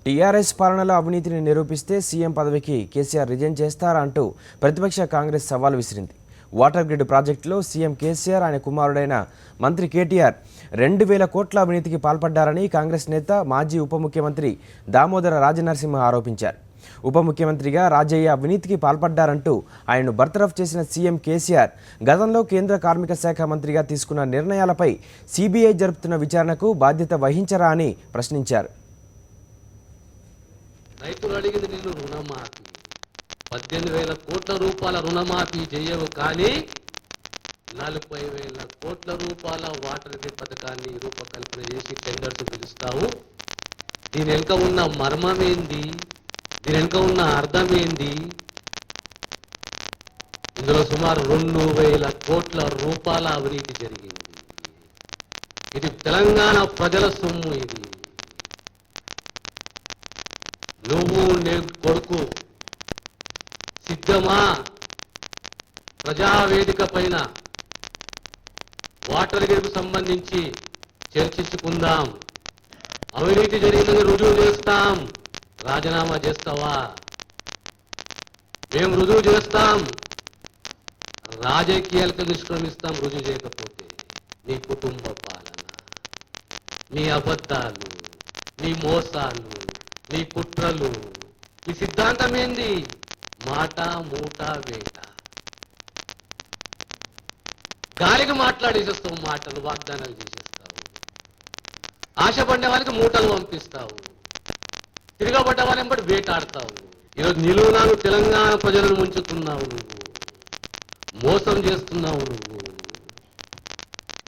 TRS పాలనలో అవినీతిని నిరూపిస్తే సీఎం పదవికి కేసీఆర్ రిజైన్ చేస్తారా అంటూ ప్రతిపక్ష కాంగ్రెస్ సవాల్ విసిరింది. వాటర్ గ్రిడ్ ప్రాజెక్టులో సీఎం కేసీఆర్ ఆయన కుమారుడైన మంత్రి కేటీఆర్ 2,000 కోట్ల అవినీతికి పాల్పడ్డారని కాంగ్రెస్ నేత మాజీ ఉప ముఖ్యమంత్రి దామోదర రాజనరసింహ ఆరోపించారు. ఉప ముఖ్యమంత్రిగా రాజయ్య అవినీతికి పాల్పడ్డారంటూ ఆయనను బర్తరఫ్ చేసిన సీఎం కేసీఆర్ గతంలో కేంద్ర కార్మిక శాఖ మంత్రిగా తీసుకున్న నిర్ణయాలపై సీబీఐ జరుపుతున్న విచారణకు బాధ్యత వహించరా అని ప్రశ్నించారు. రైతులు అడిగింది నిన్ను రుణమాఫీ 18,000 కోట్ల రూపాయల రుణమాఫీ చేయవు, కానీ 40,000 కోట్ల రూపాయల వాటర్ గ్రిడ్ పథకాన్ని రూపకల్పన చేసి టెండర్స్ పిలుస్తావు. దీని వెనుక ఉన్న మర్మం ఏంది, దీని వెనుక ఉన్న అర్థం ఏంది? ఇందులో సుమారు 2,000 కోట్ల రూపాయల అవినీతి జరిగింది. ఇది తెలంగాణ ప్రజల సొమ్ము. ఇది నువ్వు నీ కొడుకు సిద్ధమా? ప్రజావేదిక పైన వాటర్ గ్రిడ్కు సంబంధించి చర్చించుకుందాం. అవినీతి జరిగిందని రుజువు చేస్తాం. రాజీనామా చేస్తావా? మేము రుజువు చేస్తాం. రాజకీయాలకు నిష్క్రమిస్తాం రుజువు చేయకపోతే. నీ కుటుంబ పాలన, నీ అబద్ధాలు, నీ మోసాలు, నీ కుట్రలు, నీ సిద్ధాంతం ఏంది? మాట మూట వేట. గాలికి మాట్లాడేసేస్తావు, మాటలు వాగ్దానాలు చేసేస్తావు. ఆశపడ్డ వాళ్ళకి మూటలు పంపిస్తావు, తిరగబడ్డ వాళ్ళని బట్టి వేటాడతావు. ఈరోజు నిలువునాను తెలంగాణ ప్రజలను ముంచుతున్నావు, మోసం చేస్తున్నావు.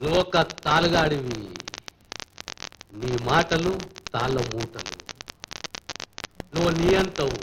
నువ్వు ఒక తాలుగాడివి, నీ మాటలు తాళ్ళ మూటలు. నువ్వు నీ అంతవు.